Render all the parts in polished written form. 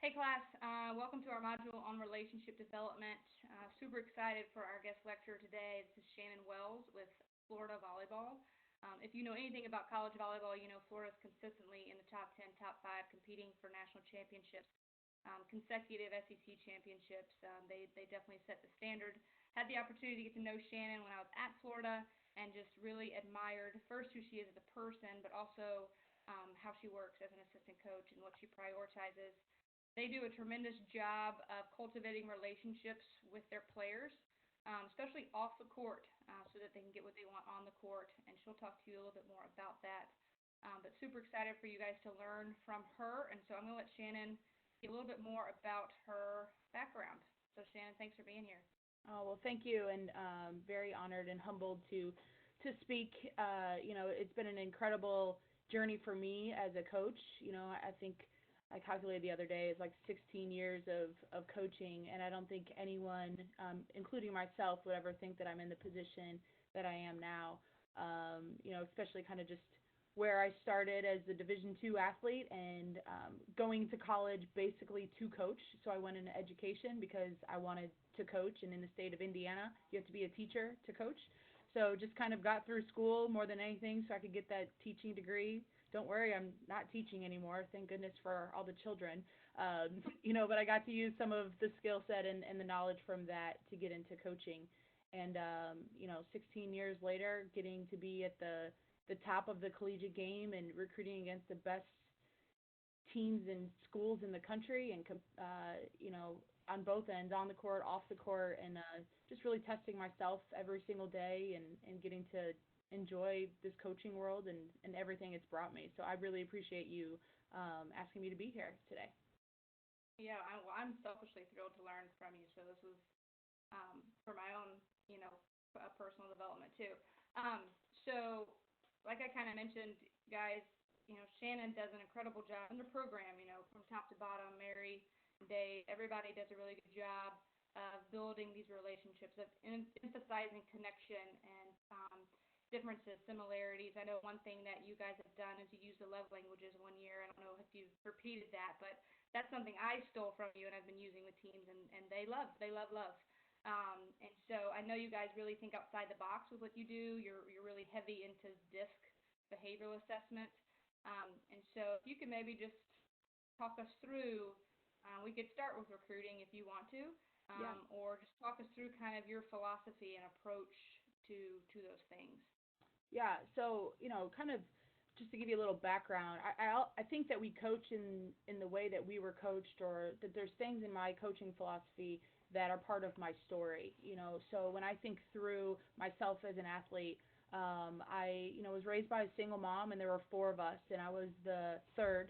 Hey class, welcome to our module on relationship development. Super excited for our guest lecturer today. This is Shannon Wells with Florida Volleyball. If you know anything about college volleyball, you know Florida's consistently in the top 10, top 5, competing for national championships, consecutive SEC championships. They definitely set the standard. Had the opportunity to get to know Shannon when I was at Florida and just really admired first who she is as a person, but also how she works as an assistant coach and what she prioritizes. They do a tremendous job of cultivating relationships with their players, especially off the court, so that they can get what they want on the court. And she'll talk to you a little bit more about that. But super excited for you guys to learn from her. And so I'm going to let Shannon get a little bit more about her background. So Shannon, thanks for being here. Oh, well, thank you, and very honored and humbled to speak. It's been an incredible journey for me as a coach. I think I calculated the other day, it's like 16 years of coaching, and I don't think anyone, including myself, would ever think that I'm in the position that I am now. Especially kind of just where I started as a Division II athlete and going to college basically to coach. So I went into education because I wanted to coach, and in the state of Indiana, you have to be a teacher to coach. So just kind of got through school more than anything so I could get that teaching degree. Don't worry, I'm not teaching anymore. Thank goodness for all the children. But I got to use some of the skill set and the knowledge from that to get into coaching. And, 16 years later, getting to be at the top of the collegiate game and recruiting against the best teams and schools in the country and, on both ends, on the court, off the court, and just really testing myself every single day and getting to enjoy this coaching world and everything it's brought me. So I really appreciate you asking me to be here today. Yeah, I'm selfishly thrilled to learn from you. So this was for my own, personal development too. So like I kind of mentioned, guys, Shannon does an incredible job in the program, from top to bottom. Mary, Dave, everybody does a really good job of building these relationships, of emphasizing connection and differences, similarities. I know one thing that you guys have done is you used the love languages one year. I don't know if you've repeated that, but that's something I stole from you and I've been using with teams, and they love. And so I know you guys really think outside the box with what you do. You're really heavy into DISC, behavioral assessment. And so if you could maybe just talk us through, we could start with recruiting if you want to, or just talk us through kind of your philosophy and approach to those things. Yeah, so, kind of just to give you a little background, I think that we coach in the way that we were coached, or that there's things in my coaching philosophy that are part of my story, So when I think through myself as an athlete, I, was raised by a single mom, and there were 4 of us, and I was the third,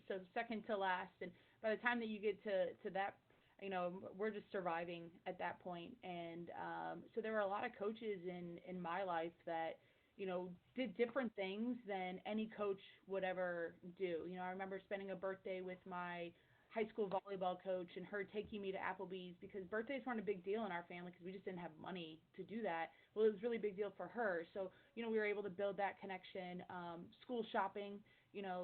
so second to last. And by the time that you get to that, we're just surviving at that point. And so there were a lot of coaches in my life that, did different things than any coach would ever do. I remember spending a birthday with my high school volleyball coach and her taking me to Applebee's because birthdays weren't a big deal in our family because we just didn't have money to do that. Well, it was a really big deal for her. So, we were able to build that connection. School shopping,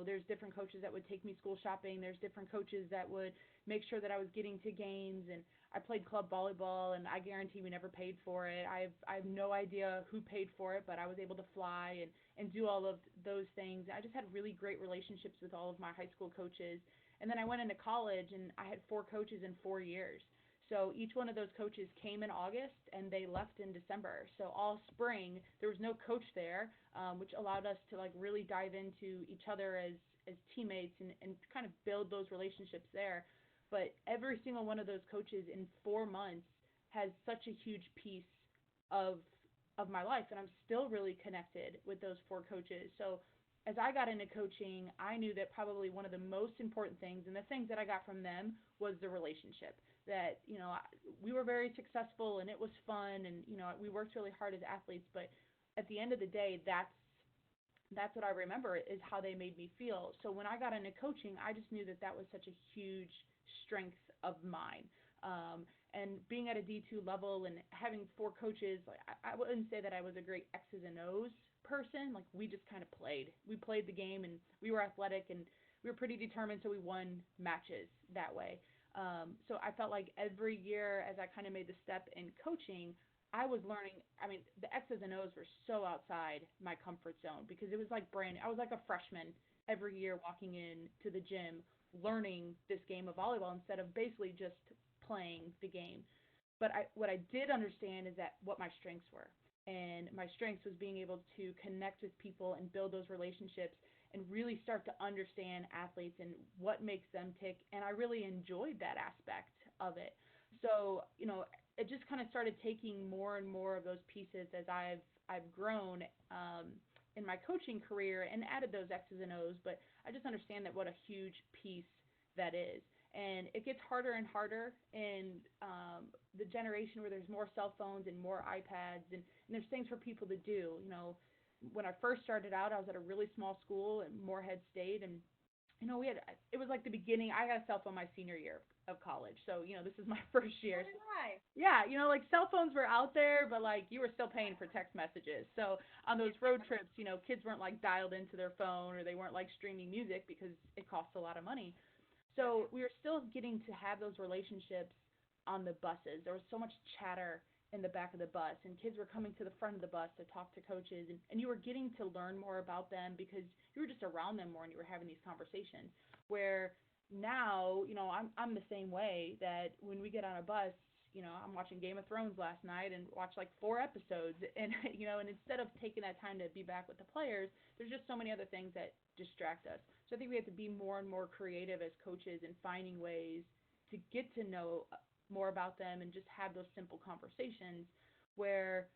there's different coaches that would take me school shopping. There's different coaches that would make sure that I was getting to games, and I played club volleyball, and I guarantee we never paid for it. I have no idea who paid for it, but I was able to fly and do all of those things. I just had really great relationships with all of my high school coaches. And then I went into college, and I had 4 coaches in 4 years. So each one of those coaches came in August, and they left in December. So all spring, there was no coach there, which allowed us to really dive into each other as teammates and kind of build those relationships there. But every single one of those coaches in 4 months has such a huge piece of my life, and I'm still really connected with those 4 coaches. So as I got into coaching, I knew that probably one of the most important things, and the things that I got from them, was the relationship. That, we were very successful, and it was fun, and, we worked really hard as athletes, but at the end of the day, that's what I remember, is how they made me feel. So when I got into coaching, I just knew that was such a huge strength of mine. And being at a D2 level and having 4 coaches, I wouldn't say that I was a great X's and O's person. We just kind of played. We played the game, and we were athletic, and we were pretty determined, so we won matches that way. So I felt like every year as I kind of made the step in coaching, I was learning. I mean, the X's and O's were so outside my comfort zone because it was like brand new. I was like a freshman every year walking in to the gym learning this game of volleyball instead of basically just playing the game. But what I did understand is that what my strengths were. And my strengths was being able to connect with people and build those relationships and really start to understand athletes and what makes them tick. And I really enjoyed that aspect of it. So, it just kind of started taking more and more of those pieces as I've grown in my coaching career and added those X's and O's. But I just understand that what a huge piece that is. And it gets harder and harder in the generation where there's more cell phones and more iPads and there's things for people to do. When I first started out, I was at a really small school in Morehead State, and it was like the beginning. I got a cell phone my senior year of college, so this is my first year. So did I. Yeah, like cell phones were out there, but like you were still paying for text messages. So on those road trips, kids weren't like dialed into their phone or they weren't like streaming music because it costs a lot of money. So we were still getting to have those relationships on the buses. There was so much chatter in the back of the bus, and kids were coming to the front of the bus to talk to coaches, and you were getting to learn more about them because you were just around them more and you were having these conversations. Where now, I'm the same way that when we get on a bus, I'm watching Game of Thrones last night and watched like 4 episodes, and and instead of taking that time to be back with the players, there's just so many other things that distract us. So I think we have to be more and more creative as coaches in finding ways to get to know more about them and just have those simple conversations where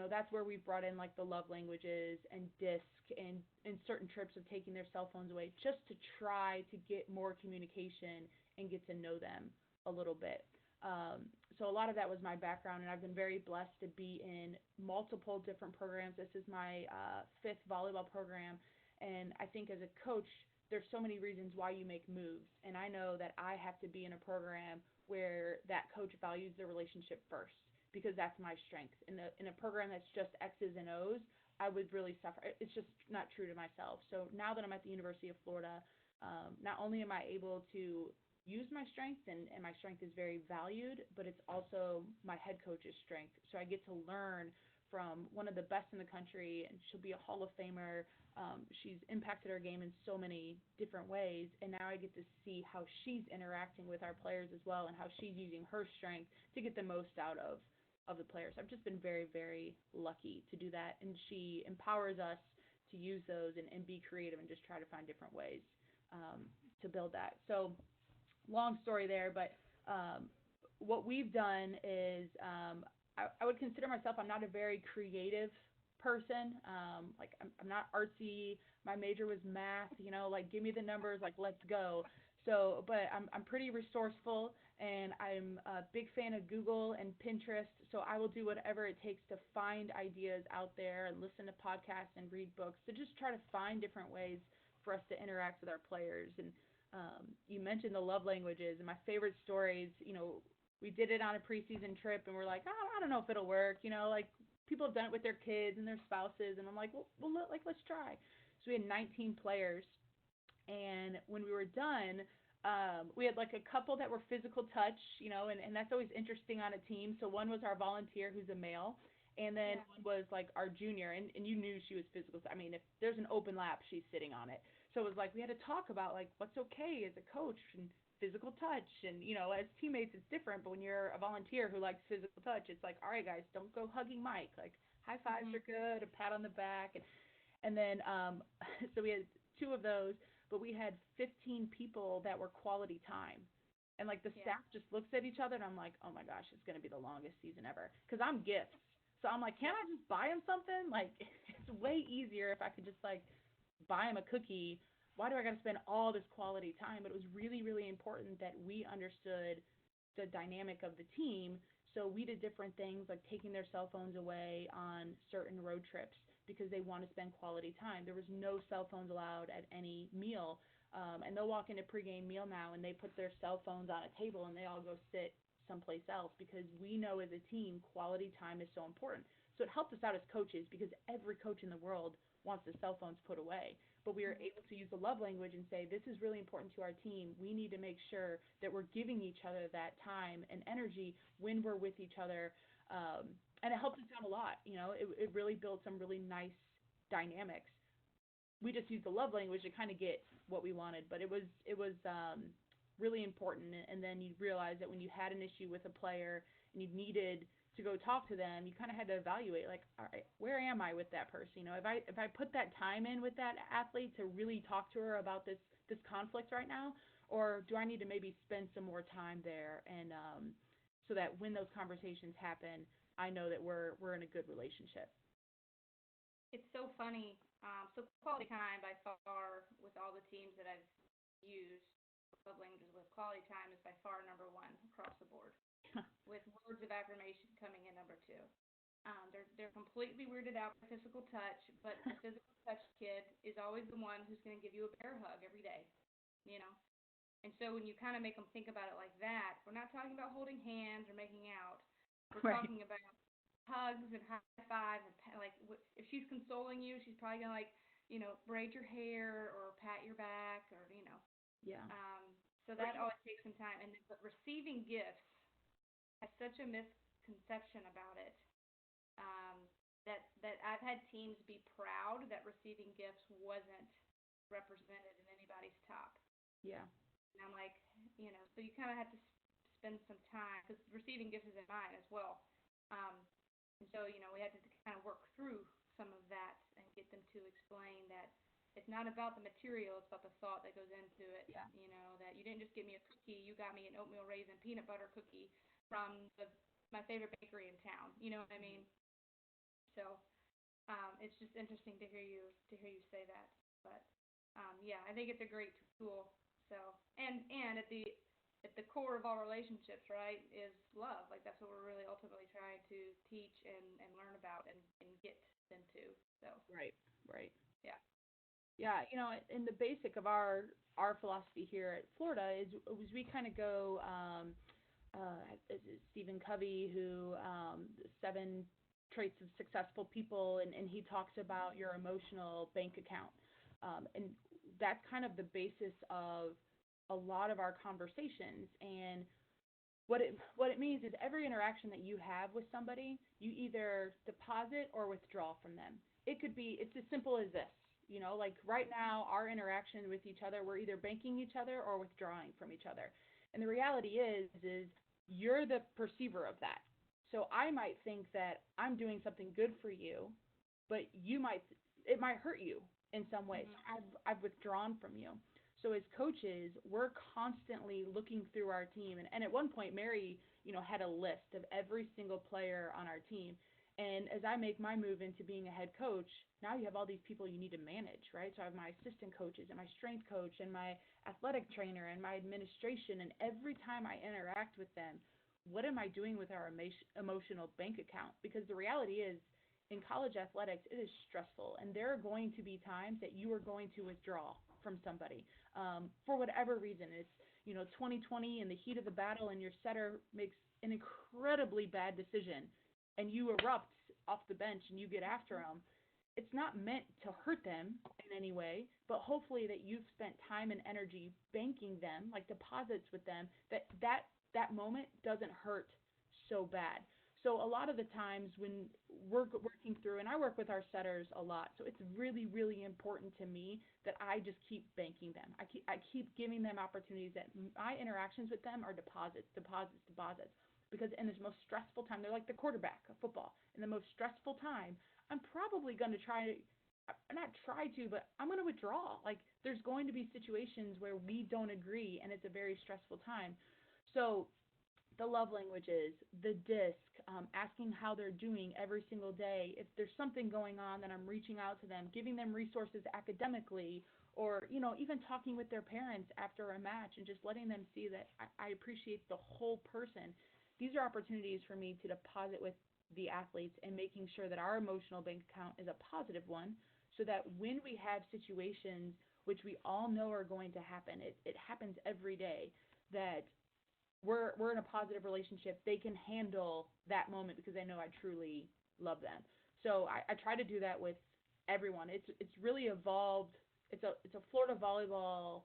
that's where we've brought in like the love languages and DISC and certain trips of taking their cell phones away just to try to get more communication and get to know them a little bit. So a lot of that was my background, and I've been very blessed to be in multiple different programs. This is my 5th volleyball program, and I think as a coach, there's so many reasons why you make moves, and I know that I have to be in a program where that coach values the relationship first because that's my strength. In a program that's just X's and O's, I would really suffer. It's just not true to myself. So now that I'm at the University of Florida, not only am I able to use my strength, and my strength is very valued, but it's also my head coach's strength. So I get to learn from one of the best in the country, and she'll be a Hall of Famer. She's impacted our game in so many different ways, and now I get to see how she's interacting with our players as well and how she's using her strength to get the most out of the players. I've just been very, very lucky to do that, and she empowers us to use those and be creative and just try to find different ways to build that. So long story there, but what we've done is I would consider myself, I'm not a very creative person. Like I'm not artsy. My major was math, like give me the numbers, like let's go. So, but I'm pretty resourceful, and I'm a big fan of Google and Pinterest. So I will do whatever it takes to find ideas out there and listen to podcasts and read books to just try to find different ways for us to interact with our players. And you mentioned the love languages, and my favorite stories, we did it on a preseason trip, and we're like, oh, I don't know if it'll work, like people have done it with their kids and their spouses, and I'm like, well let's try. So we had 19 players, and when we were done, we had like a couple that were physical touch, and that's always interesting on a team. So one was our volunteer who's a male, and then one was like our junior, and you knew she was physical. I mean, if there's an open lap, she's sitting on it. So it was like we had to talk about like what's okay as a coach and physical touch, and as teammates it's different, but when you're a volunteer who likes physical touch, it's like, all right guys, don't go hugging Mike, like high fives are good, a pat on the back, and then so we had 2 of those, but we had 15 people that were quality time, and like the staff just looks at each other, and I'm like, oh my gosh, it's going to be the longest season ever, because I'm gifts, so I'm like, can't I just buy him something? Like it's way easier if I could just like buy him a cookie. Why do I got to spend all this quality time? But it was really, really important that we understood the dynamic of the team. So we did different things like taking their cell phones away on certain road trips because they want to spend quality time. There was no cell phones allowed at any meal. And they'll walk into pregame meal now and they put their cell phones on a table and they all go sit someplace else because we know as a team quality time is so important. So it helped us out as coaches because every coach in the world wants the cell phones put away. But we are able to use the love language and say, this is really important to our team. We need to make sure that we're giving each other that time and energy when we're with each other. And it helps us out a lot. It really builds some really nice dynamics. We just used the love language to kind of get what we wanted, but it was really important. And then you realize that when you had an issue with a player and you needed to go talk to them, you kind of had to evaluate, like, all right, where am I with that person? If I put that time in with that athlete to really talk to her about this conflict right now, or do I need to maybe spend some more time there, and so that when those conversations happen, I know that we're in a good relationship. It's so funny. So quality time by far with all the teams that I've used, love languages with quality time is by far number one across the board. With words of affirmation coming in number two. They're completely weirded out by physical touch, but the physical touch kid is always the one who's going to give you a bear hug every day, And so when you kind of make them think about it like that, we're not talking about holding hands or making out. We're Right. talking about hugs and high fives, and like if she's consoling you, she's probably gonna braid your hair or pat your back or. Yeah. So that always takes some time, but receiving gifts has such a misconception about it, that I've had teams be proud that receiving gifts wasn't represented in anybody's top. Yeah. And I'm like, so you kind of have to spend some time, because receiving gifts is in mine as well. And so, we had to kind of work through some of that and get them to explain that it's not about the material, it's about the thought that goes into it. Yeah. That you didn't just give me a cookie, you got me an oatmeal raisin peanut butter cookie from my favorite bakery in town. You know what I mean? So it's just interesting to hear you say that. But yeah, I think it's a great tool. So and at the core of all relationships, right, is love. Like that's what we're really ultimately trying to teach and learn about and get them to. So Right. Yeah. Yeah, and the basic of our philosophy here at Florida is we kind of go Stephen Covey, who 7 traits of successful people, and he talks about your emotional bank account, and that's kind of the basis of a lot of our conversations. And what it means is every interaction that you have with somebody, you either deposit or withdraw from them. It's as simple as this. Like right now, our interaction with each other, we're either banking each other or withdrawing from each other. And the reality is you're the perceiver of that. So I might think that I'm doing something good for you, but it might hurt you in some ways. Mm-hmm. I've withdrawn from you. So as coaches, we're constantly looking through our team. And at one point, Mary, had a list of every single player on our team. And as I make my move into being a head coach, now you have all these people you need to manage, right? So I have my assistant coaches and my strength coach and my athletic trainer and my administration. And every time I interact with them, what am I doing with our emotional bank account? Because the reality is, in college athletics, it is stressful. And there are going to be times that you are going to withdraw from somebody for whatever reason. It's, 2020 in the heat of the battle and your setter makes an incredibly bad decision and you erupt off the bench and you get after them. It's not meant to hurt them in any way, but hopefully that you've spent time and energy banking them, like deposits with them, that moment doesn't hurt so bad. So a lot of the times when we're working through, and I work with our setters a lot, so it's really, really important to me that I just keep banking them. I keep giving them opportunities, that my interactions with them are deposits. Because in this most stressful time, they're like the quarterback of football. In the most stressful time, I'm probably going to but I'm going to withdraw. Like there's going to be situations where we don't agree and it's a very stressful time. So the love languages, the disc, asking how they're doing every single day. If there's something going on, then I'm reaching out to them, giving them resources academically, or, even talking with their parents after a match and just letting them see that I appreciate the whole person. These are opportunities for me to deposit with the athletes and making sure that our emotional bank account is a positive one, so that when we have situations, which we all know are going to happen, it happens every day, that we're in a positive relationship. They can handle that moment because they know I truly love them. So I try to do that with everyone. It's really evolved. It's a Florida volleyball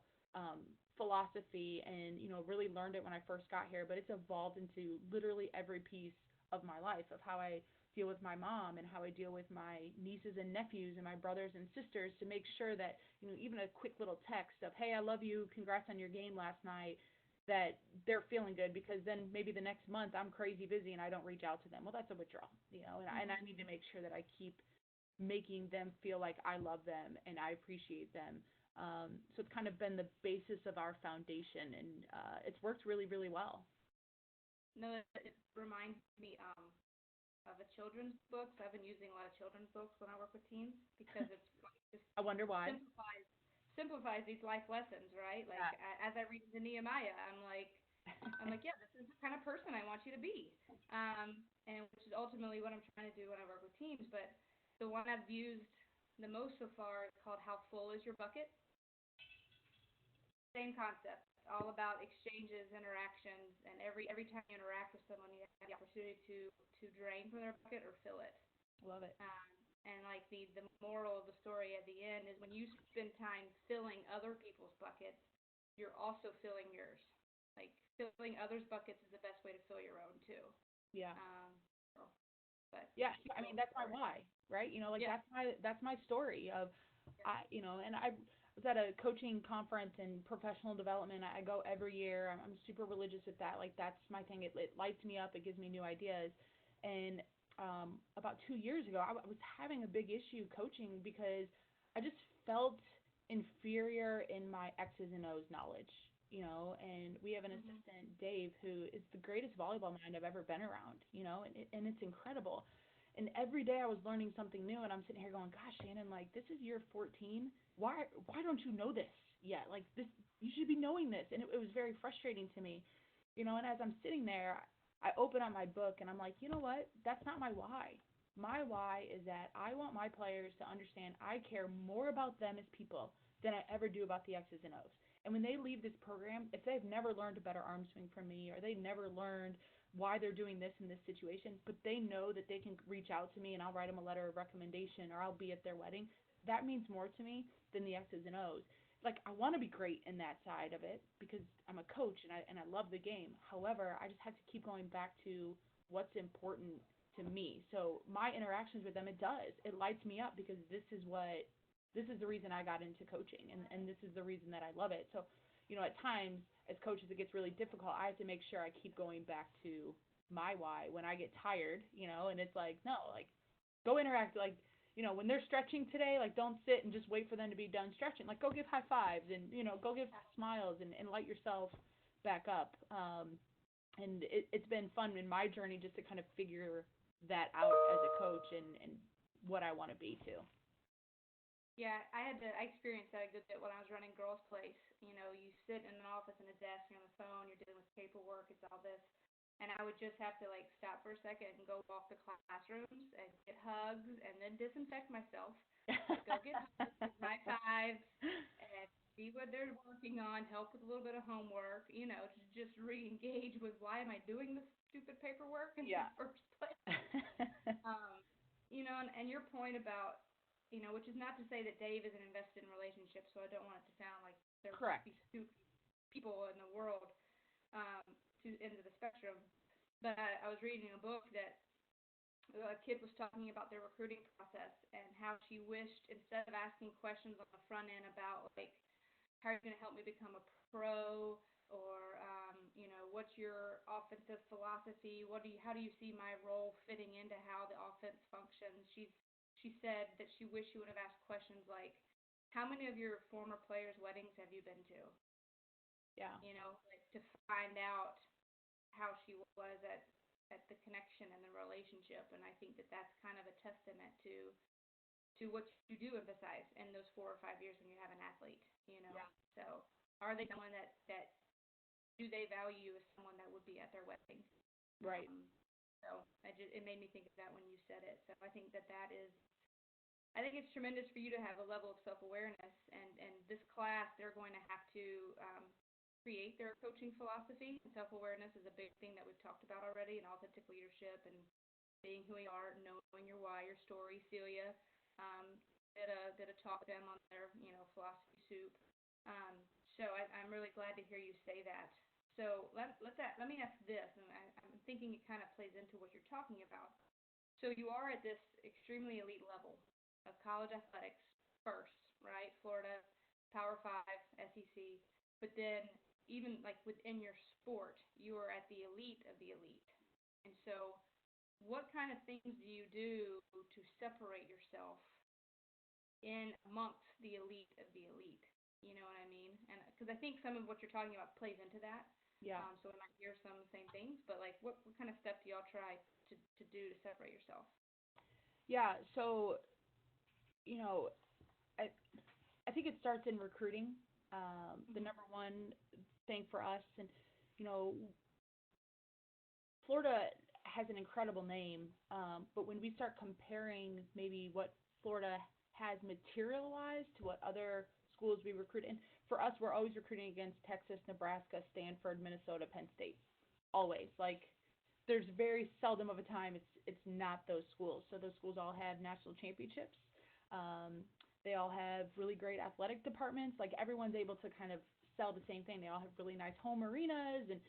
philosophy, and really learned it when I first got here. But it's evolved into literally every piece of my life, of how I deal with my mom and how I deal with my nieces and nephews and my brothers and sisters, to make sure that even a quick little text of, hey, I love you, congrats on your game last night, that they're feeling good, because then maybe the next month I'm crazy busy and I don't reach out to them. Well, that's a withdrawal, and I need to make sure that I keep making them feel like I love them and I appreciate them. So it's kind of been the basis of our foundation, and it's worked really, really well. No, it reminds me of a children's book. So I've been using a lot of children's books when I work with teens, because it's like just I wonder why. simplifies these life lessons, right? Like Yeah. as I read the Nehemiah, I'm like, yeah, this is the kind of person I want you to be, and which is ultimately what I'm trying to do when I work with teams. But the one I've used the most so far is called "How Full Is Your Bucket?" Same concept, all about exchanges, interactions, and every time you interact with someone, you have the opportunity to drain from their bucket or fill it. Love it. And like the moral of the story at the end is, when you spend time filling other people's buckets, you're also filling yours. Like, filling others' buckets is the best way to fill your own too. Yeah. So, but Yeah, keep I mean going that's my forward. why, right? Like Yeah. that's my story of Yeah. and I was at a coaching conference in professional development. I go every year. I'm super religious with that. Like that's my thing. It lights me up. It gives me new ideas. And about 2 years ago, I was having a big issue coaching because I just felt inferior in my X's and O's knowledge. And we have an Mhm. assistant, Dave, who is the greatest volleyball mind I've ever been around, and it's incredible. And every day I was learning something new, and I'm sitting here going, "Gosh, Shannon, like this is year 14. Why don't you know this yet? Like this, you should be knowing this." And it was very frustrating to me, And as I'm sitting there, I open up my book, and I'm like, you know what? That's not my why. My why is that I want my players to understand I care more about them as people than I ever do about the X's and O's. And when they leave this program, if they've never learned a better arm swing from me, or they never learned why they're doing this in this situation, but they know that they can reach out to me and I'll write them a letter of recommendation, or I'll be at their wedding, that means more to me than the X's and O's. Like, I want to be great in that side of it because I'm a coach and I love the game. However, I just have to keep going back to what's important to me. So my interactions with them, it lights me up, because this is the reason I got into coaching, and this is the reason that I love it. So, at times as coaches, it gets really difficult. I have to make sure I keep going back to my why when I get tired, and it's like, no, like, go interact. Like, when they're stretching today, like, don't sit and just wait for them to be done stretching. Like, go give high fives, and, go give smiles, and light yourself back up. And it's been fun in my journey just to kind of figure that out as a coach, and what I want to be too. Yeah, I experienced that a good bit when I was running Girls Place. You sit in an office in a desk, you're on the phone, you're dealing with paperwork, it's all this. And I would just have to like stop for a second and go walk the classrooms and get hugs and then disinfect myself. Go get hugs, give high fives, and see what they're working on, help with a little bit of homework, to just re-engage with, why am I doing this stupid paperwork in the Yeah. first place? Um, and your point about, which is not to say that Dave isn't invested in relationships, so I don't want it to sound like there must Correct. be stupid people in the world, two ends of the spectrum. But I was reading a book that a kid was talking about their recruiting process, and how she wished, instead of asking questions on the front end about like, how are you going to help me become a pro, or what's your offensive philosophy, how do you see my role fitting into how the offense functions, she said that she wished she would have asked questions like, how many of your former players' weddings have you been to? Yeah. Like, to find out how she was at the connection and the relationship. And I think that that's kind of a testament to what you do emphasize in those 4 or 5 years when you have an athlete. Yeah. So, are they someone that do they value you as someone that would be at their wedding? Right. Um, so it made me think of that when you said it. So I think it's tremendous for you to have a level of self-awareness, and this class, they're going to have to create their coaching philosophy. And self-awareness is a big thing that we've talked about already, and authentic leadership, and being who you are, knowing your why, your story, Celia. Um, did a talk with them on their philosophy soup. Um, I'm really glad to hear you say that. So let me ask this, and I'm thinking it kind of plays into what you're talking about. So you are at this extremely elite level of college athletics first, right? Florida, Power Five, SEC, but then even like within your sport, you are at the elite of the elite. And so, what kind of things do you do to separate yourself in amongst the elite of the elite? You know what I mean? And because I think some of what you're talking about plays into that. Yeah. So I might hear some of the same things, but like, what kind of steps do y'all try to do to separate yourself? Yeah. So, you know, I I think it starts in recruiting. The Mm-hmm. number one thing for us, and you know, Florida has an incredible name, but when we start comparing maybe what Florida has materialized to what other schools we recruit in, for us, we're always recruiting against Texas, Nebraska, Stanford, Minnesota, Penn State. Always. Like, there's very seldom of a time it's not those schools. So those schools all have national championships. Um, they all have really great athletic departments. Like, everyone's able to kind of sell the same thing. They all have really nice home arenas, and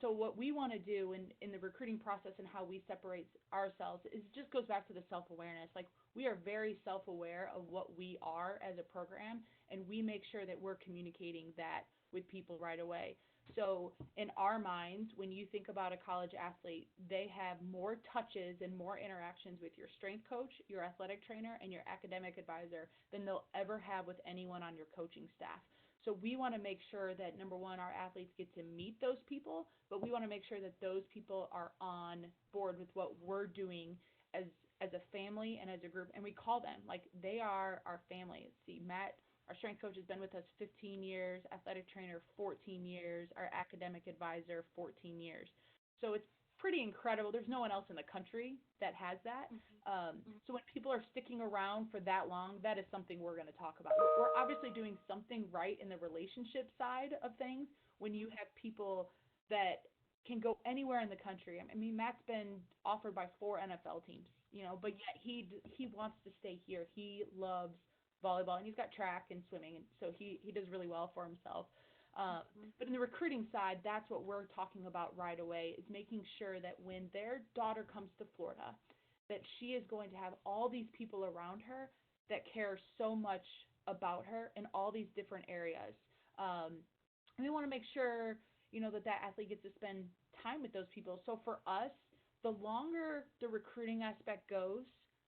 so what we want to do in the recruiting process and how we separate ourselves is just goes back to the self-awareness. Like, we are very self-aware of what we are as a program, and we make sure that we're communicating that with people right away. So in our minds, when you think about a college athlete, they have more touches and more interactions with your strength coach, your athletic trainer, and your academic advisor than they'll ever have with anyone on your coaching staff. So we want to make sure that, number one, our athletes get to meet those people, but we want to make sure that those people are on board with what we're doing as as a family and as a group, and we call them like they are our family. See, Matt, our strength coach, has been with us 15 years, athletic trainer 14 years, our academic advisor 14 years. So it's pretty incredible. There's no one else in the country that has that. Mm-hmm. So when people are sticking around for that long, that is something we're going to talk about. We're obviously doing something right in the relationship side of things when you have people that can go anywhere in the country. I mean, Matt's been offered by 4 NFL teams, but yet he wants to stay here. He loves volleyball, and he's got track and swimming, and so he does really well for himself. But in the recruiting side, that's what we're talking about right away, is making sure that when their daughter comes to Florida, that she is going to have all these people around her that care so much about her in all these different areas. And we want to make sure, that athlete gets to spend time with those people. So for us, the longer the recruiting aspect goes,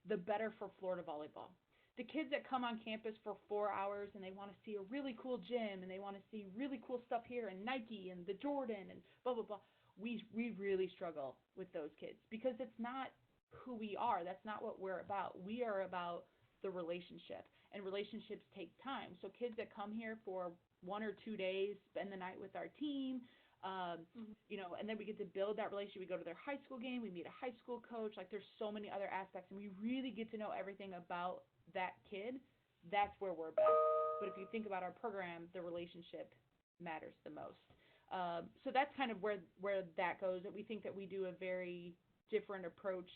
the better for Florida volleyball. The kids that come on campus for 4 hours and they want to see a really cool gym and they want to see really cool stuff here and Nike and the Jordan and blah blah blah, we really struggle with those kids because it's not who we are. That's not what we're about. We are about the relationship, and relationships take time. So kids that come here for 1 or 2 days, spend the night with our team, and then we get to build that relationship. We go to their high school game, we meet a high school coach. Like, there's so many other aspects, and we really get to know everything about that kid. That's where we're best. But if you think about our program, the relationship matters the most. So that's kind of where that goes. That we think that we do a very different approach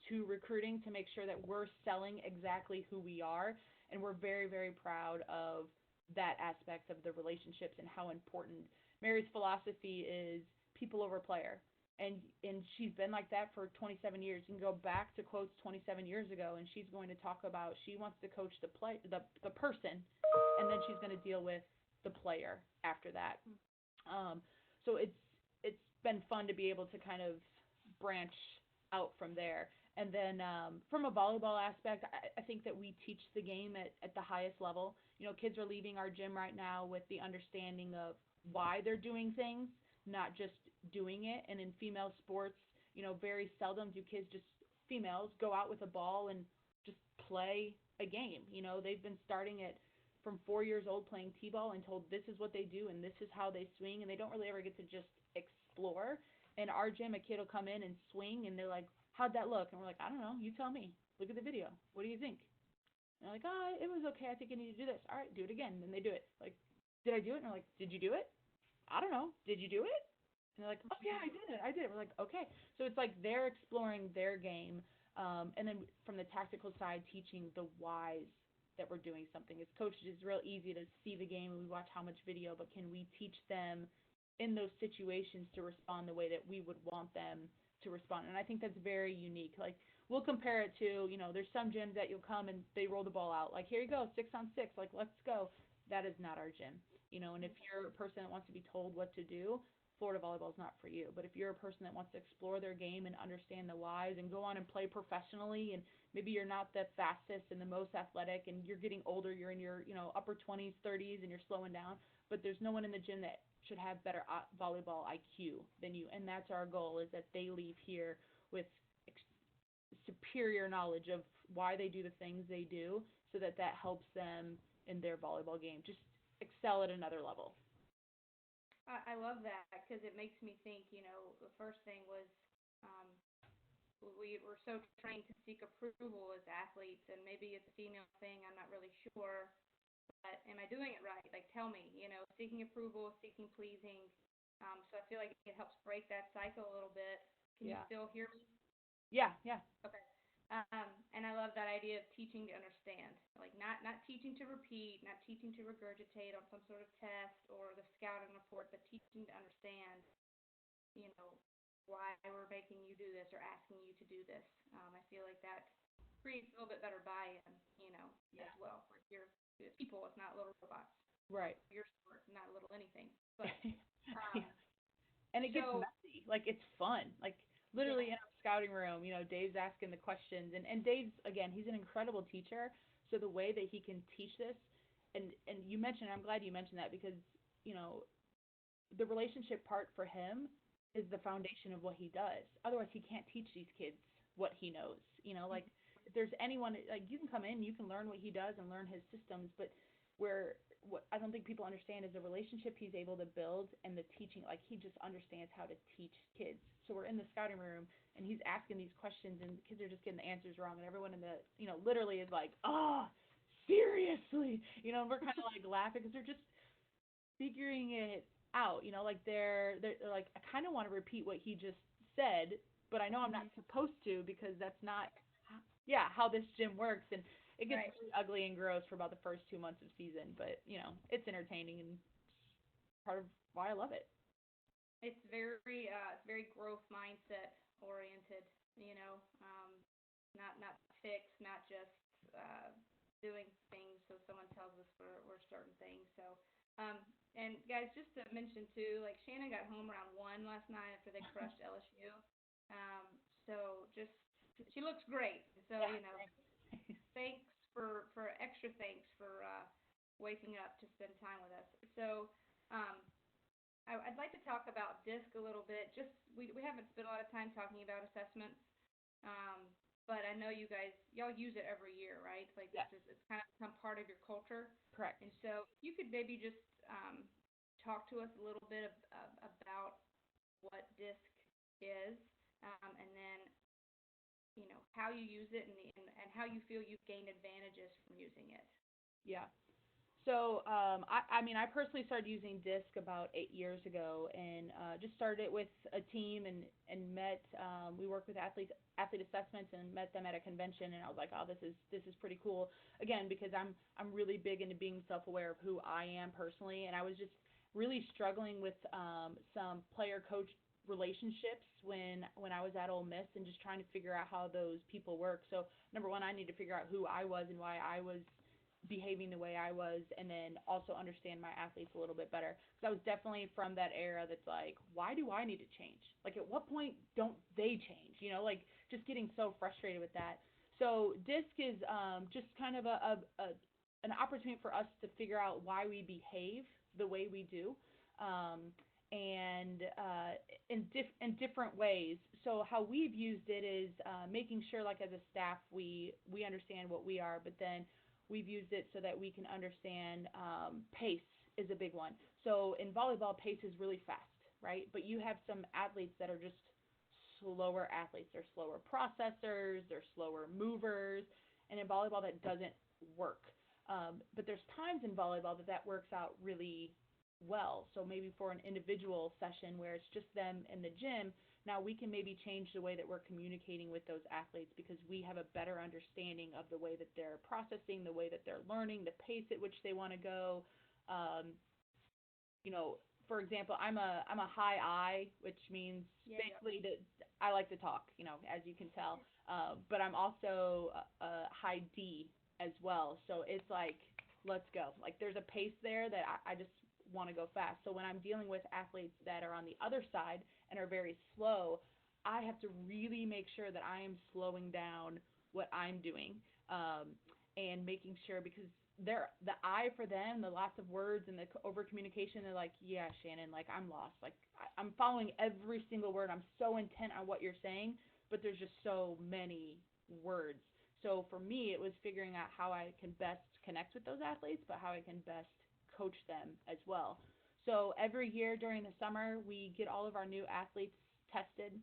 to recruiting to make sure that we're selling exactly who we are, and we're very, very proud of that aspect of the relationships and how important Mary's philosophy is people over player. And she's been like that for 27 years. You can go back to quotes 27 years ago, and she's going to talk about she wants to coach the person, and then she's going to deal with the player after that. So it's been fun to be able to kind of branch out from there. And then from a volleyball aspect, I think that we teach the game at the highest level. Kids are leaving our gym right now with the understanding of why they're doing things, not just doing it. And in female sports, very seldom do females go out with a ball and just play a game. They've been starting at from 4 years old playing t-ball and told this is what they do and this is how they swing, and they don't really ever get to just explore. In our gym, a kid will come in and swing, and they're like, how'd that look? And we're like, I don't know. You tell me. Look at the video. What do you think? And they're like, oh, it was okay. I think I need to do this. All right, do it again. And then they do it. Like, did I do it? And we're like, did you do it? I don't know. Did you do it? And they're like, oh, yeah, I did it. We're like, okay. So it's like they're exploring their game. And then from the tactical side, teaching the whys that we're doing something. As coaches, it's real easy to see the game and we watch how much video, but can we teach them in those situations to respond the way that we would want them to respond? And I think that's very unique. Like, we'll compare it to, there's some gyms that you'll come and they roll the ball out. Like, here you go, 6-on-6, like, let's go. That is not our gym. And if you're a person that wants to be told what to do, Florida volleyball is not for you. But if you're a person that wants to explore their game and understand the whys and go on and play professionally, and maybe you're not the fastest and the most athletic and you're getting older, you're in your, upper 20s, 30s, and you're slowing down, but there's no one in the gym that should have better volleyball IQ than you. And that's our goal, is that they leave here with superior knowledge of why they do the things they do, so that helps them in their volleyball game just excel at another level. I love that, because it makes me think, the first thing was, we were so trained to seek approval as athletes, and maybe it's a female thing, I'm not really sure, but am I doing it right? Like, tell me, seeking approval, seeking pleasing. So I feel like it helps break that cycle a little bit. Can you still hear me? Yeah. Okay. And I love that idea of teaching to understand, like not teaching to repeat, not teaching to regurgitate on some sort of test or the scouting report, but teaching to understand, why we're making you do this or asking you to do this. I feel like that creates a little bit better buy-in, as well. For your people, it's not little robots. Right. Your sport, not little anything. But and it gets messy. Like, it's fun. Like, literally in our scouting room, Dave's asking the questions, and Dave's, again, he's an incredible teacher. So the way that he can teach this, and you mentioned, I'm glad you mentioned that, because the relationship part for him is the foundation of what he does. Otherwise, he can't teach these kids what he knows. Like, if there's anyone, like, you can come in, you can learn what he does and learn his systems, but what I don't think people understand is the relationship he's able to build and the teaching. Like, he just understands how to teach kids. So we're in the scouting room and he's asking these questions and the kids are just getting the answers wrong, and everyone in the, literally is like, seriously, and we're kind of like laughing because they're just figuring it out, like they're like, I kind of want to repeat what he just said, but I know I'm not supposed to, because that's not how this gym works. And it gets really ugly and gross for about the first 2 months of season, but it's entertaining and part of why I love it. It's very growth mindset oriented, not fixed, not just doing things so someone tells us we're certain things. So, and guys, just to mention too, like, Shannon got home around 1 last night after they crushed LSU. So just, she looks great. So, thanks for extra thanks for waking up to spend time with us. So, I'd like to talk about DISC a little bit. Just we haven't spent a lot of time talking about assessments, but I know y'all use it every year, right? Like, it's kind of become part of your culture. Correct. And so you could maybe just talk to us a little bit about what DISC is, and then how you use it, and how you feel you've gained advantages from using it. Yeah. So, I personally started using DISC about 8 years ago, and just started it with a team and met. We work with athlete assessments and met them at a convention, and I was like, oh, this is pretty cool. Again, because I'm really big into being self-aware of who I am personally, and I was just really struggling with some player-coach relationships when I was at Ole Miss, and just trying to figure out how those people work. So, number one, I need to figure out who I was and why I was behaving the way I was, and then also understand my athletes a little bit better. Because I was definitely from that era that's like, why do I need to change? Like, at what point don't they change? Like, just getting so frustrated with that. So DISC is just kind of an opportunity for us to figure out why we behave the way we do, and in different ways. So how we've used it is making sure, like, as a staff, we understand what we are, but then we've used it so that we can understand pace is a big one. So in volleyball, pace is really fast, right? But you have some athletes that are just slower athletes. They're slower processors, they're slower movers, and in volleyball that doesn't work. But there's times in volleyball that works out really well. So maybe for an individual session where it's just them in the gym, Now we can maybe change the way that we're communicating with those athletes because we have a better understanding of the way that they're processing, the way that they're learning, the pace at which they want to go. Um, you know, for example, I'm a high I, which means basically that I like to talk, as you can tell. But I'm also a high D as well. So it's like, let's go. Like there's a pace there that I just want to go fast. So when I'm dealing with athletes that are on the other side and are very slow, I have to really make sure that I am slowing down what I'm doing, and making sure, because the I for them, the lots of words and the over communication, they're like, yeah, Shannon, like I'm lost. Like I'm following every single word. I'm so intent on what you're saying, but there's just so many words. So for me, it was figuring out how I can best connect with those athletes, but how I can best coach them as well. So every year during the summer, we get all of our new athletes tested.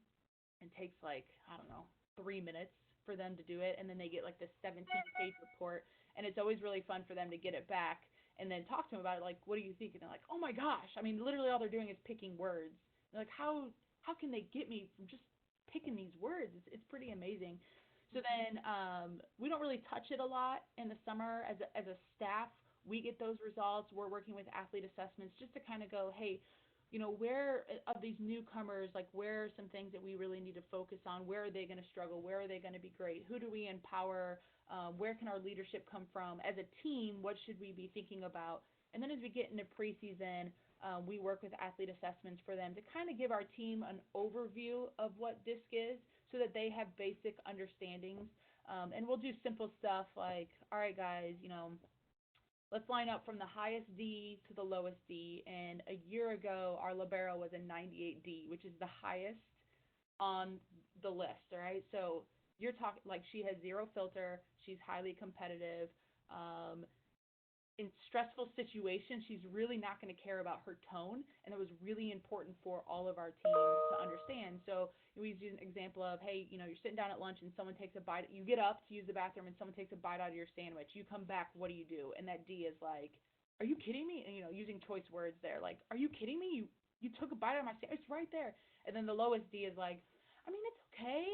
It takes like, I don't know, 3 minutes for them to do it. And then they get like this 17-page report. And it's always really fun for them to get it back and then talk to them about it. Like, what do you think? And they're like, oh my gosh. I mean, literally all they're doing is picking words. They're like, how can they get me from just picking these words? It's pretty amazing. So then we don't really touch it a lot in the summer as a staff. We get those results. We're working with athlete assessments just to kind of go, hey, where of these newcomers, like where are some things that we really need to focus on? Where are they going to struggle? Where are they going to be great? Who do we empower? Where can our leadership come from? As a team, what should we be thinking about? And then as we get into preseason, we work with athlete assessments for them to kind of give our team an overview of what DISC is so that they have basic understandings. And we'll do simple stuff like, all right, guys, let's line up from the highest D to the lowest D. And a year ago, our libero was a 98D, which is the highest on the list, all right? So you're talking, like, she has zero filter. She's highly competitive. In stressful situations, she's really not going to care about her tone. And it was really important for all of our team to understand. So we use an example of, hey, you're sitting down at lunch and someone takes a bite. You get up to use the bathroom and someone takes a bite out of your sandwich. You come back, what do you do? And that D is like, are you kidding me? And, using choice words there. Like, are you kidding me? You took a bite out of my sandwich. It's right there. And then the lowest D is like, I mean, it's okay.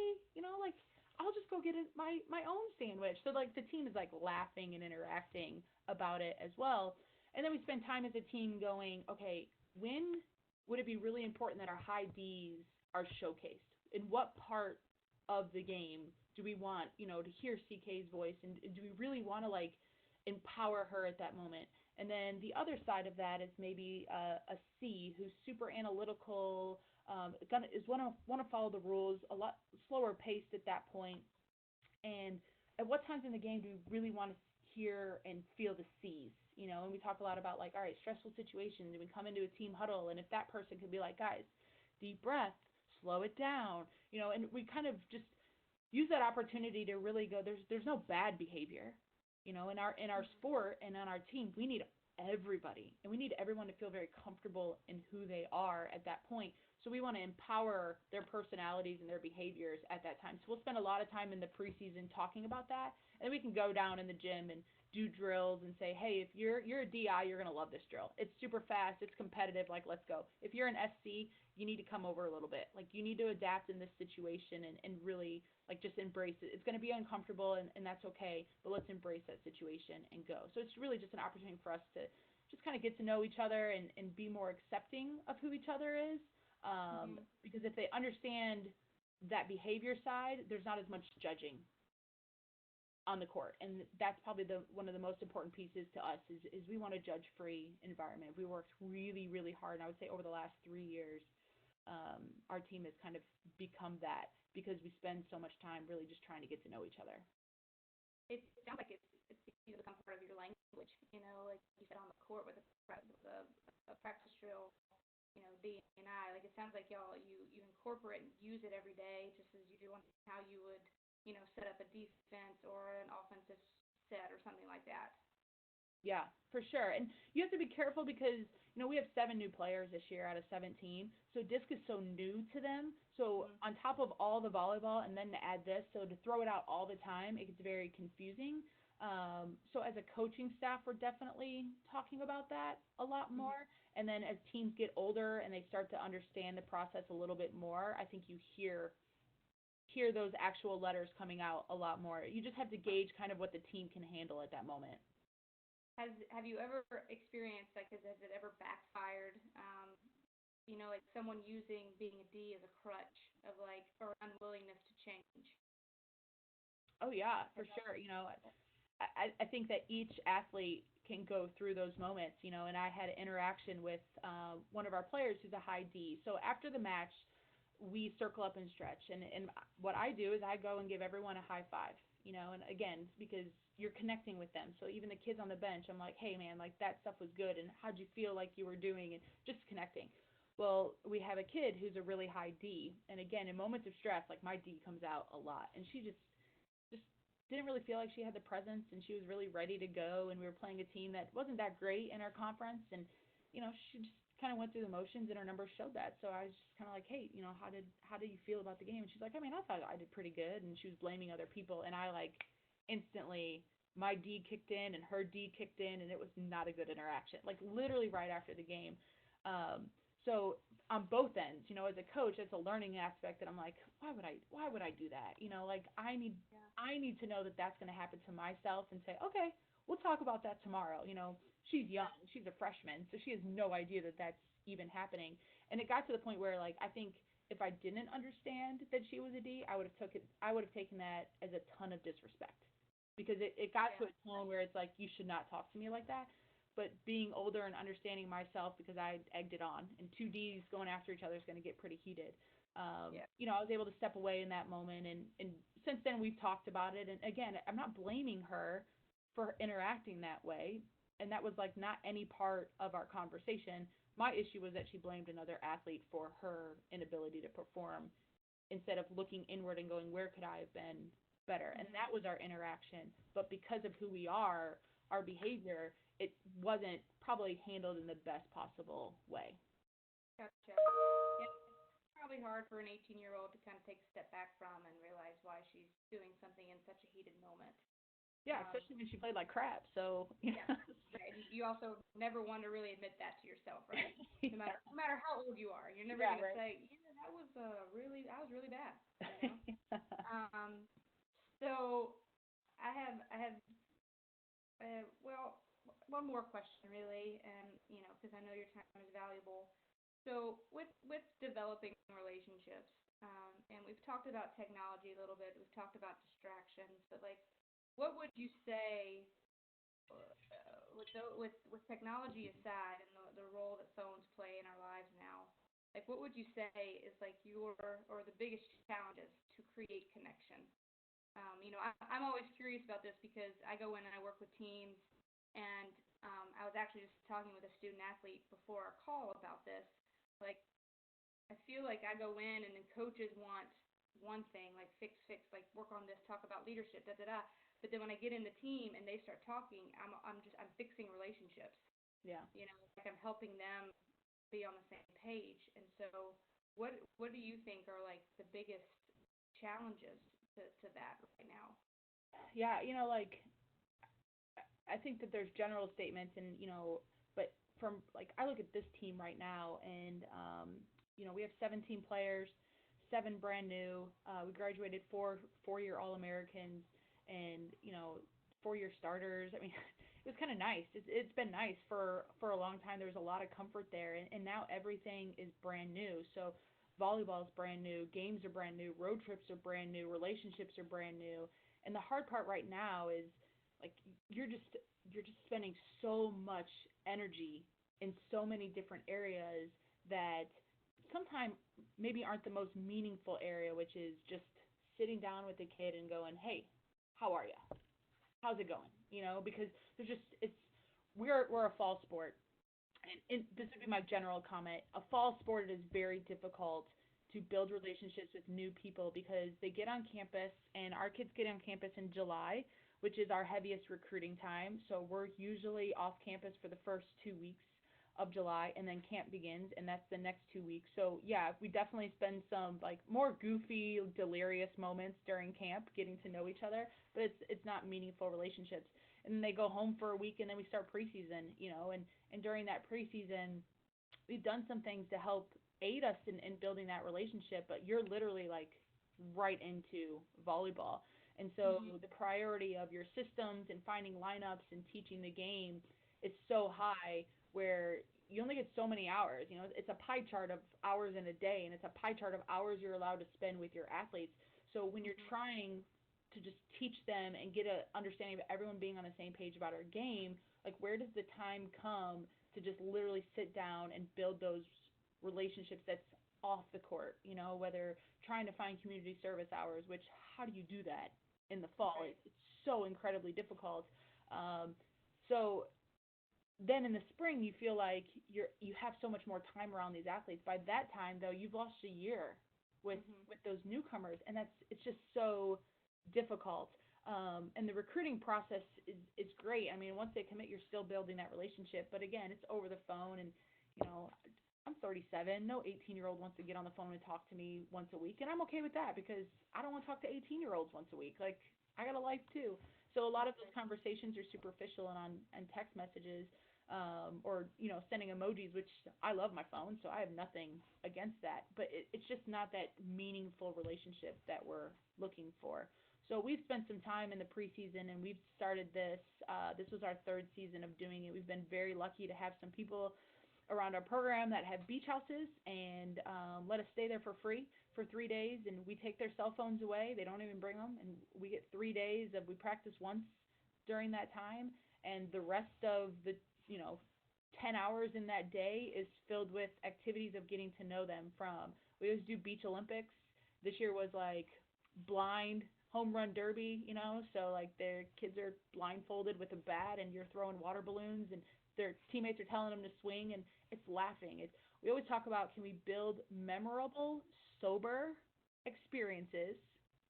Like, I'll just go get my own sandwich. So, like, the team is, like, laughing and interacting about it as well. And then we spend time as a team going, okay, when would it be really important that our high Ds are showcased? In what part of the game do we want, to hear CK's voice? And do we really want to, like, empower her at that moment? And then the other side of that is maybe a C who's super analytical, want to follow the rules, a lot slower paced at that point. And at what times in the game do we really want to hear and feel the C's? And we talk a lot about, like, all right, stressful situations, and we come into a team huddle, and if that person could be like, guys, deep breath, slow it down, and we kind of just use that opportunity to really go, there's no bad behavior. In our sport and on our team, we need everybody, and we need everyone to feel very comfortable in who they are at that point. So we want to empower their personalities and their behaviors at that time. So we'll spend a lot of time in the preseason talking about that, and then we can go down in the gym and do drills and say, hey, if you're a DI, you're going to love this drill. It's super fast. It's competitive. Like, let's go. If you're an SC, you need to come over a little bit. Like, you need to adapt in this situation and really, like, just embrace it. It's going to be uncomfortable, and that's okay, but let's embrace that situation and go. So it's really just an opportunity for us to just kind of get to know each other and be more accepting of who each other is. Because if they understand that behavior side, there's not as much judging on the court. And that's probably one of the most important pieces to us is we want a judge-free environment. We worked really, really hard, and I would say over the last 3 years, our team has kind of become that because we spend so much time really just trying to get to know each other. It sounds like it's become part of your language, like you said on the court with a practice drill, D&I. Like, it sounds like y'all, you incorporate and use it every day, just as you do on how you would, set up a defense or an offensive set or something like that. Yeah, for sure. And you have to be careful because, we have 7 new players this year out of 17. So disc is so new to them. So on top of all the volleyball and then to add this, so to throw it out all the time, it gets very confusing. So as a coaching staff, we're definitely talking about that a lot Mhm. more. And then as teams get older and they start to understand the process a little bit more, I think you hear those actual letters coming out a lot more. You just have to gauge kind of what the team can handle at that moment. Have you ever experienced, like, has it ever backfired? Like someone using being a D as a crutch of like or unwillingness to change. Oh yeah, Has for that, sure. I think that each athlete can go through those moments, and I had an interaction with one of our players who's a high D. So after the match, we circle up and stretch. And what I do is I go and give everyone a high five, and again, because you're connecting with them. So even the kids on the bench, I'm like, hey man, like that stuff was good. And how'd you feel like you were doing? And just connecting. Well, we have a kid who's a really high D. And again, in moments of stress, like my D comes out a lot. And she just didn't really feel like she had the presence and she was really ready to go, and we were playing a team that wasn't that great in our conference, and she just kind of went through the motions and her numbers showed that. So I was just kind of like, hey, how did you feel about the game? And she's like, I mean, I thought I did pretty good, and she was blaming other people, and I like instantly my D kicked in and her D kicked in, and it was not a good interaction, like literally right after the game. So on both ends, as a coach, it's a learning aspect that I'm like, why would I do that? Like yeah. I need to know that that's going to happen to myself and say, okay, we'll talk about that tomorrow. She's young, she's a freshman, so she has no idea that that's even happening. And it got to the point where, like, I think if I didn't understand that she was a D, I would have taken that as a ton of disrespect because it got to Yeah. a tone where it's like you should not talk to me like that. But being older and understanding myself because I egged it on, and two Ds going after each other is going to get pretty heated. Yeah. I was able to step away in that moment, and since then we've talked about it. And again, I'm not blaming her for interacting that way, and that was like not any part of our conversation. My issue was that she blamed another athlete for her inability to perform instead of looking inward and going, where could I have been better? And Mhm. that was our interaction. But because of who we are, our behavior, it wasn't probably handled in the best possible way. Gotcha. Yeah, it's probably hard for an 18-year-old to kind of take a step back from and realize why she's doing something in such a heated moment. Yeah, Um, especially when she played like crap. So, yeah, right. And you also never want to really admit that to yourself, right? yeah, No matter how old you are, you're never yeah, gonna right. say, yeah, that was really bad, you know. Um, so I have well, one more question really, and because I know your time is valuable. So with developing relationships, and we've talked about technology a little bit, we've talked about distractions, but like, what would you say with technology aside and the role that phones play in our lives now? Like, what would you say is like your or the biggest challenges to create connection? I'm always curious about this because I go in and I work with teams, and I was actually just talking with a student athlete before our call about this. Like, I feel like I go in and then coaches want one thing, like fix, like work on this, talk about leadership, da da da. But then when I get in the team and they start talking, I'm fixing relationships. Yeah. Like I'm helping them be on the same page. And so, what do you think are like the biggest challenges to that right now? Yeah, like I think that there's general statements, and but from like I look at this team right now, and we have 17 players, seven brand new. We graduated four-year All Americans, and 4-year starters. I mean, it was kind of nice. It's been nice for a long time. There's a lot of comfort there, and now everything is brand new. So volleyball is brand new, games are brand new, road trips are brand new, relationships are brand new, and the hard part right now is like you're just spending so much energy in so many different areas that sometimes maybe aren't the most meaningful area, which is just sitting down with a kid and going, hey, how are you? How's it going? Because there's just it's we're a fall sport, and this would be my general comment. A fall sport, it is very difficult to build relationships with new people because they get on campus, and our kids get on campus in July, which is our heaviest recruiting time. So we're usually off campus for the first 2 weeks of July, and then camp begins, and that's the next 2 weeks. So yeah, we definitely spend some like more goofy, delirious moments during camp, getting to know each other, but it's not meaningful relationships. And then they go home for a week, and then we start preseason, and during that preseason, we've done some things to help aid us in building that relationship, but you're literally like right into volleyball. And so the priority of your systems and finding lineups and teaching the game is so high where you only get so many hours. It's a pie chart of hours in a day, and it's a pie chart of hours you're allowed to spend with your athletes. So when you're trying to just teach them and get a understanding of everyone being on the same page about our game, like where does the time come to just literally sit down and build those relationships that's off the court, whether trying to find community service hours, which how do you do that in the fall? Right. It's so incredibly difficult. So then in the spring you feel like you have so much more time around these athletes. By that time though, you've lost a year with those newcomers, and it's just so difficult. And the recruiting process is great. I mean, once they commit, you're still building that relationship. But again, it's over the phone, and I'm 37. No 18-year-old wants to get on the phone and talk to me once a week, and I'm okay with that because I don't want to talk to 18-year-olds once a week. Like, I got a life too. So a lot of those conversations are superficial and on text messages, or sending emojis, which I love my phone, so I have nothing against that. But it's just not that meaningful relationship that we're looking for. So we've spent some time in the preseason, and we've started this. This was our third season of doing it. We've been very lucky to have some people around our program that have beach houses and let us stay there for free for 3 days, and we take their cell phones away. They don't even bring them, and we get 3 days of, we practice once during that time, and the rest of the 10 hours in that day is filled with activities of getting to know them. We always do beach Olympics. This year was like blind home run derby, so like their kids are blindfolded with a bat, and you're throwing water balloons, and their teammates are telling them to swing, and it's laughing. We always talk about, can we build memorable, sober experiences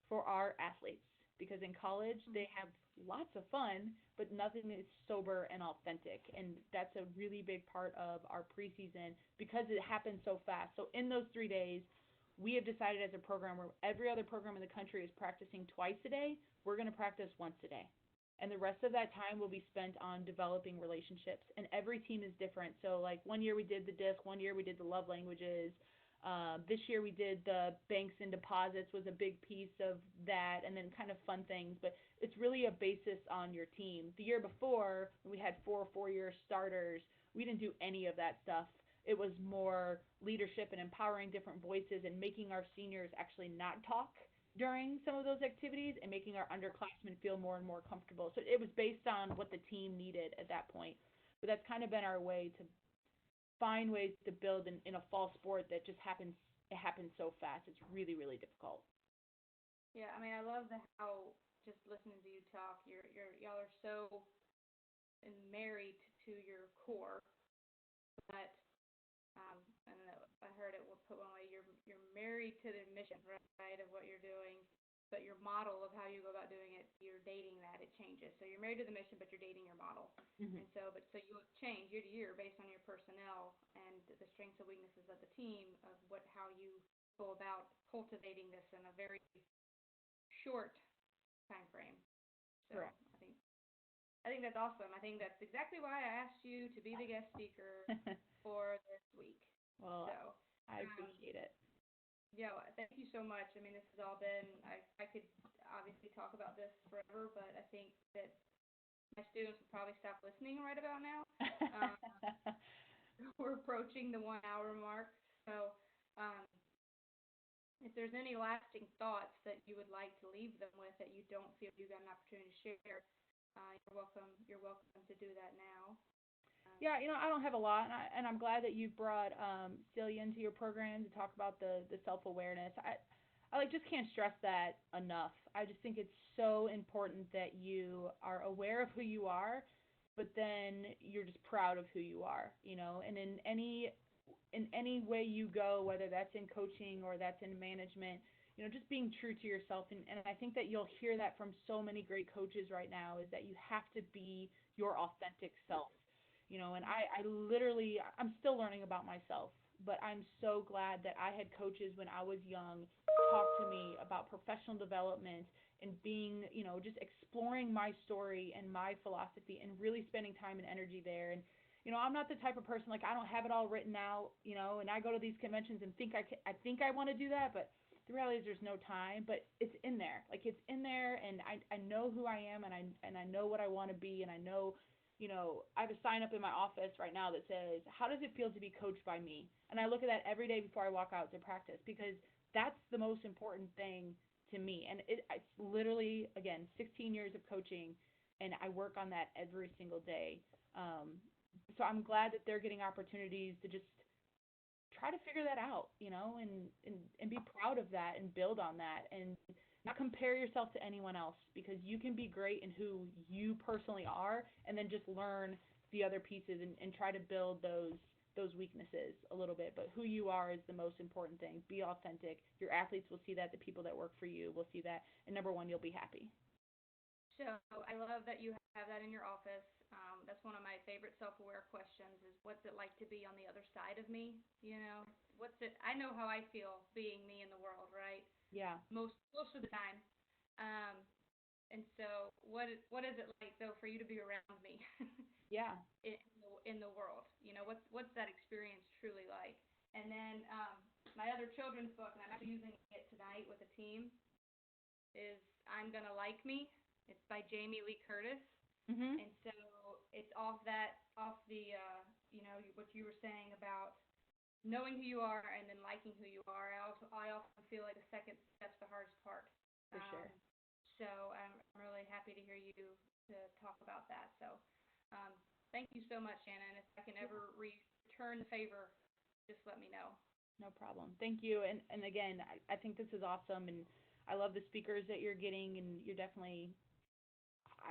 for our athletes? Because in college, they have lots of fun, but nothing is sober and authentic. And that's a really big part of our preseason because it happens so fast. So in those 3 days, we have decided as a program where every other program in the country is practicing twice a day, we're going to practice once a day. And the rest of that time will be spent on developing relationships. And every team is different. So like 1 year we did the disc, 1 year we did the love languages. This year we did the banks and deposits was a big piece of that, and then kind of fun things. But it's really a basis on your team. The year before, when we had 4-year starters, we didn't do any of that stuff. It was more leadership and empowering different voices and making our seniors actually not talk during some of those activities and making our underclassmen feel more and more comfortable. So it was based on what the team needed at that point. But that's kind of been our way to find ways to build in a fall sport that just happens. It happens so fast. It's really, really difficult. Yeah, I mean, I love how just listening to you talk, y'all are so married to your core, but and I heard it put one way, you're married to the mission, right, of what you're doing, but your model of how you go about doing it, you're dating that, it changes. So you're married to the mission, but you're dating your model. And so you change year to year based on your personnel and the strengths and weaknesses of the team of how you go about cultivating this in a very short time frame. So Correct. I think that's awesome. I think that's exactly why I asked you to be the guest speaker for this week. Well, so, I appreciate it. Yeah, well, thank you so much. I mean, this has all been, I could obviously talk about this forever, but I think that my students will probably stop listening right about now. We're approaching the 1 hour mark. So if there's any lasting thoughts that you would like to leave them with that you don't feel you got an opportunity to share, you're welcome to do that now. Yeah, I don't have a lot, and I'm glad that you brought Celia into your program to talk about the self-awareness. I just can't stress that enough. I just think it's so important that you are aware of who you are, but then you're just proud of who you are, and in any way you go, whether that's in coaching or that's in management, just being true to yourself. And I think that you'll hear that from so many great coaches right now, is that you have to be your authentic self. And I literally, I'm still learning about myself, but I'm so glad that I had coaches when I was young talk to me about professional development and being, just exploring my story and my philosophy and really spending time and energy there. And, I'm not the type of person, like, I don't have it all written out, and I go to these conventions and I think I want to do that, but the reality is there's no time, but it's in there. Like, it's in there, and I know who I am, and I know what I want to be, and I know, I have a sign up in my office right now that says, how does it feel to be coached by me? And I look at that every day before I walk out to practice, because that's the most important thing to me. And it's literally, again, 16 years of coaching, and I work on that every single day. So I'm glad that they're getting opportunities to just try to figure that out, and be proud of that and build on that and not compare yourself to anyone else, because you can be great in who you personally are, and then just learn the other pieces and try to build those weaknesses a little bit. But who you are is the most important thing. Be authentic. Your athletes will see that. The people that work for you will see that. And number one, you'll be happy. So I love that you have that in your office. That's one of my favorite self-aware questions is, what's it like to be on the other side of me? I know how I feel being me in the world, right? Yeah. Most of the time. Um, and so what is it like, though, for you to be around me? Yeah. In the world, what's that experience truly like? And then my other children's book, and I'm actually using it tonight with a team, is I'm Gonna Like Me. It's by Jamie Lee Curtis. Mhm. And so it's off the what you were saying about knowing who you are and then liking who you are. I often feel like the second step's the hardest part. For sure. So I'm really happy to hear you to talk about that. So thank you so much, Shannon. If I can ever return the favor, just let me know. No problem. Thank you. And again, I think this is awesome, and I love the speakers that you're getting, and you're definitely.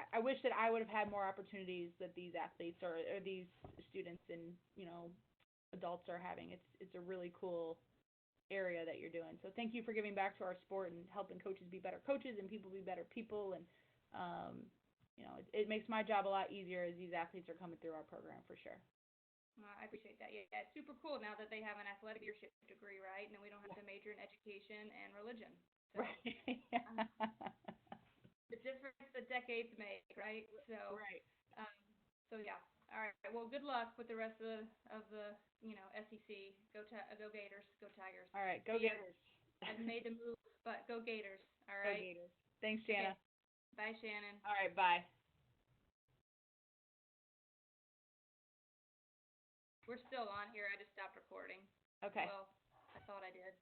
I wish that I would have had more opportunities that these athletes or these students and adults are having. It's a really cool area that you're doing. So thank you for giving back to our sport and helping coaches be better coaches and people be better people. And it makes my job a lot easier as these athletes are coming through our program, for sure. I appreciate that. Yeah, it's super cool now that they have an athletic leadership degree, right? And then we don't have to major in education and religion. So, right. The difference that decades make, right? So, right. So yeah. All right. Well, good luck with the rest of the SEC. Go Gators. Go Tigers. All right. Go Gators. I've made the move, but go Gators. All right. Go Gators. Thanks, Jana. Okay. Bye, Shannon. All right. Bye. We're still on here. I just stopped recording. Okay. Well, I thought I did.